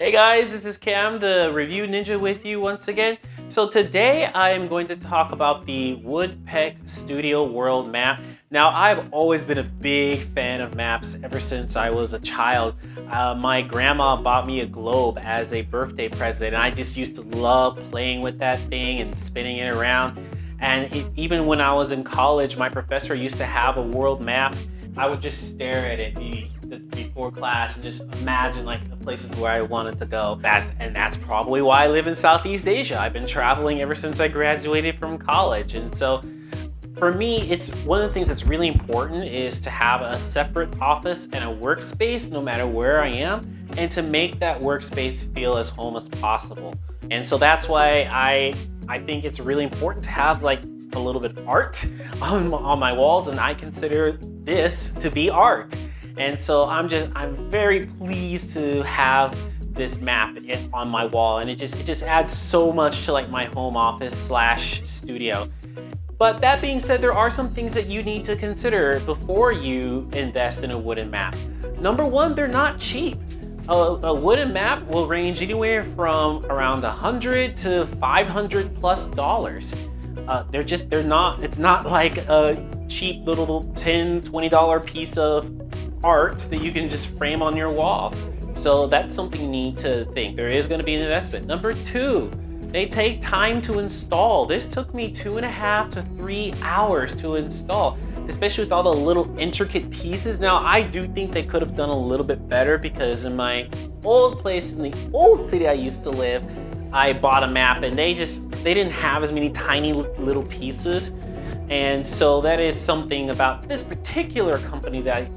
Hey guys, this is Cam, the Review Ninja with you once again. So today I am going to talk about the Woodpec Studio World map. Now I've always been a big fan of maps ever since I was a child. My grandma bought me a globe as a birthday present and I just used to love playing with that thing and spinning it around. And even when I was in college, my professor used to have a world map. I would just stare at it before class and just imagine like the places where I wanted to go. That's probably why I live in Southeast Asia. I've been traveling ever since I graduated from college. And so for me, it's one of the things that's really important is to have a separate office and a workspace no matter where I am, and to make that workspace feel as home as possible. And so that's why I think it's really important to have like a little bit of art on my walls, and I consider this to be art. And so I'm very pleased to have this map on my wall, and it just adds so much to like my home office / studio. But that being said, there are some things that you need to consider before you invest in a wooden map. Number one, they're not cheap. A wooden map will range anywhere from around $100 to $500+. It's not like a cheap little $10, $20 piece of art that you can just frame on your wall. So that's something you need to think. There is going to be an investment. Number two, they take time to install. This took me 2.5 to 3 hours to install, especially with all the little intricate pieces. Now, I do think they could have done a little bit better, because in my old place, in the old city I used to live, I bought a map and they didn't have as many tiny little pieces. And so that is something about this particular company that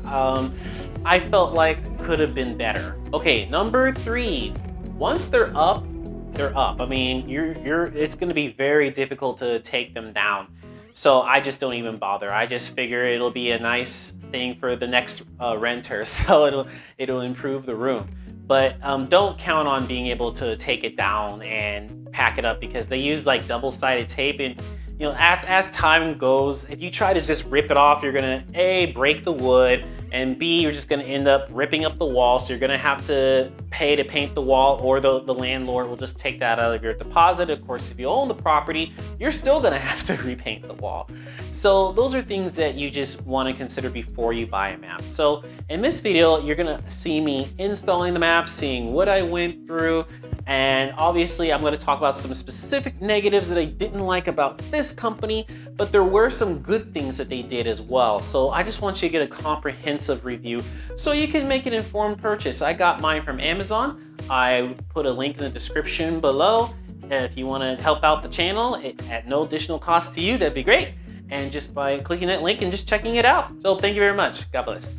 I felt like could have been better. Okay, number three, once they're up, they're up. I mean, it's going to be very difficult to take them down. So I just don't even bother. I just figure it'll be a nice thing for the next renter, so it'll improve the room. But don't count on being able to take it down and pack it up, because they use like double-sided tape, and you know, as time goes, if you try to just rip it off, you're gonna A, break the wood, and B, you're just gonna end up ripping up the wall. So you're gonna have to pay to paint the wall, or the landlord will just take that out of your deposit. Of course, if you own the property, you're still gonna have to repaint the wall. So those are things that you just wanna consider before you buy a map. So in this video, you're gonna see me installing the map, seeing what I went through, and obviously I'm going to talk about some specific negatives that I didn't like about this company, but there were some good things that they did as well. So I just want you to get a comprehensive review so you can make an informed purchase. I got mine from Amazon. I put a link in the description below. And if you want to help out the channel at no additional cost to you, that'd be great. And just by clicking that link and just checking it out. So thank you very much. God bless.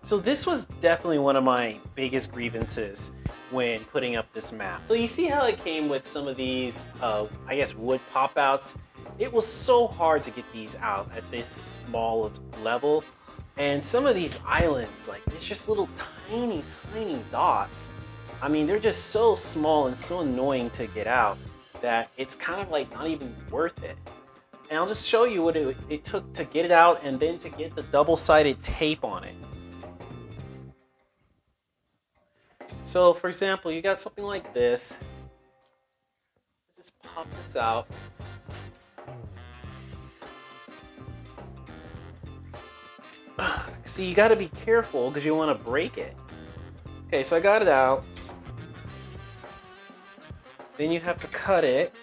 So this was definitely one of my biggest grievances when putting up this map. So you see how it came with some of these, I guess, wood pop-outs? It was so hard to get these out at this small of level. And some of these islands, like, it's just little tiny, tiny dots. I mean, they're just so small and so annoying to get out that it's kind of like not even worth it. And I'll just show you what it took to get it out and then to get the double-sided tape on it. So for example, you got something like this. Just pop this out. See, you got to be careful because you want to break it. Okay, so I got it out. Then you have to cut it.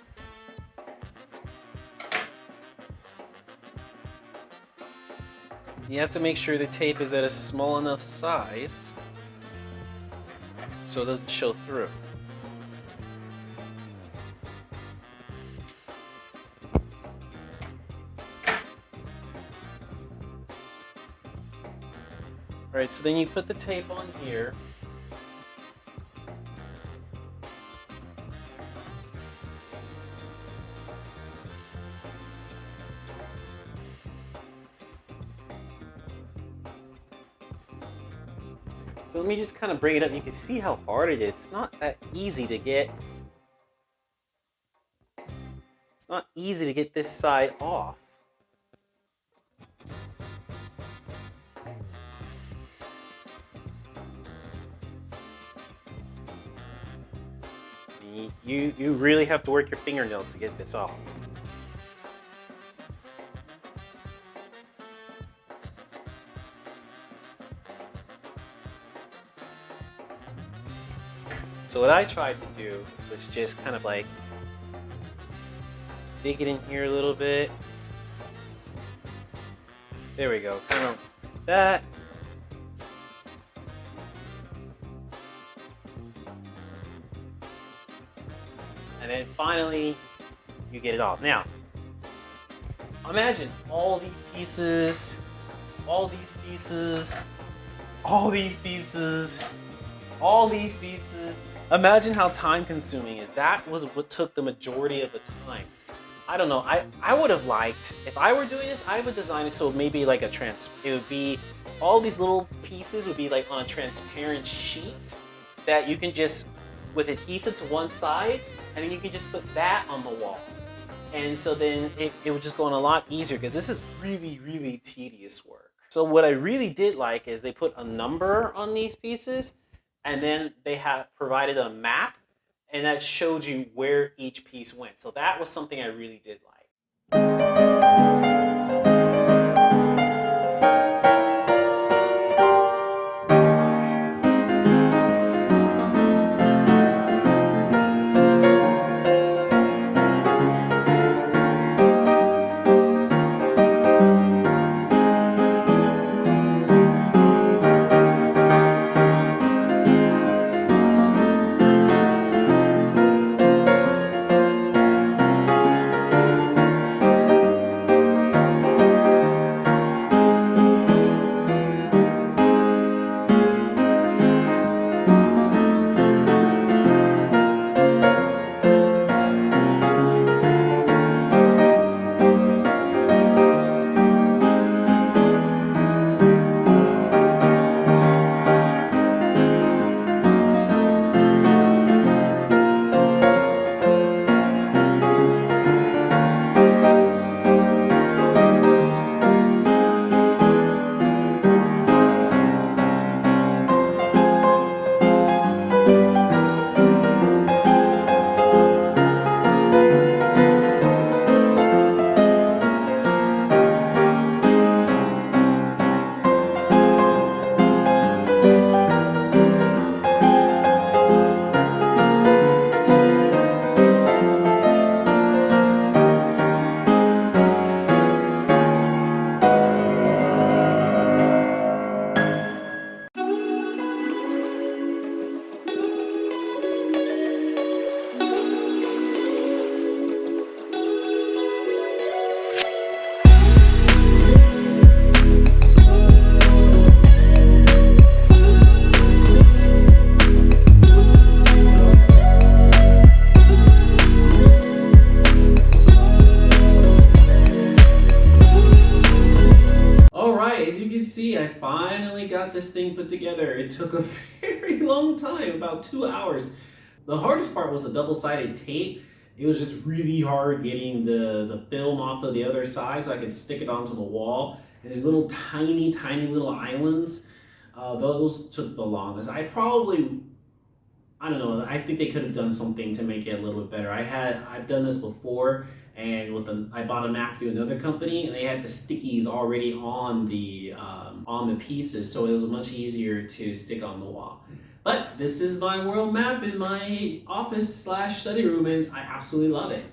You have to make sure the tape is at a small enough size so it doesn't show through. Alright, so then you put the tape on here. So let me just kind of bring it up. You can see how hard it is. It's not that easy to get. It's not easy to get this side off. You really have to work your fingernails to get this off. So what I tried to do was just kind of like dig it in here a little bit. There we go, kind of like that. And then finally, you get it off. Now, imagine all these pieces, all these pieces, all these pieces, all these pieces. Imagine how time consuming it is. That was what took the majority of the time. I don't know, I would have liked, if I were doing this, I would design it so maybe like it would be, all these little pieces would be like on a transparent sheet that you can just, with adhesive to one side, and then you can just put that on the wall. And so then it would just go on a lot easier, because this is really, really tedious work. So what I really did like is they put a number on these pieces, and then they have provided a map, and that showed you where each piece went. So that was something I really did like. I finally got this thing put together. It took a very long time, about 2 hours. The hardest part was the double-sided tape. It was just really hard getting the film off of the other side so I could stick it onto the wall. And these little tiny little islands, those took the longest. I don't know, I think they could have done something to make it a little bit better. I've done this before, and I bought a map through another company, and they had the stickies already on the pieces, so it was much easier to stick on the wall. But this is my world map in my office/study room, and I absolutely love it.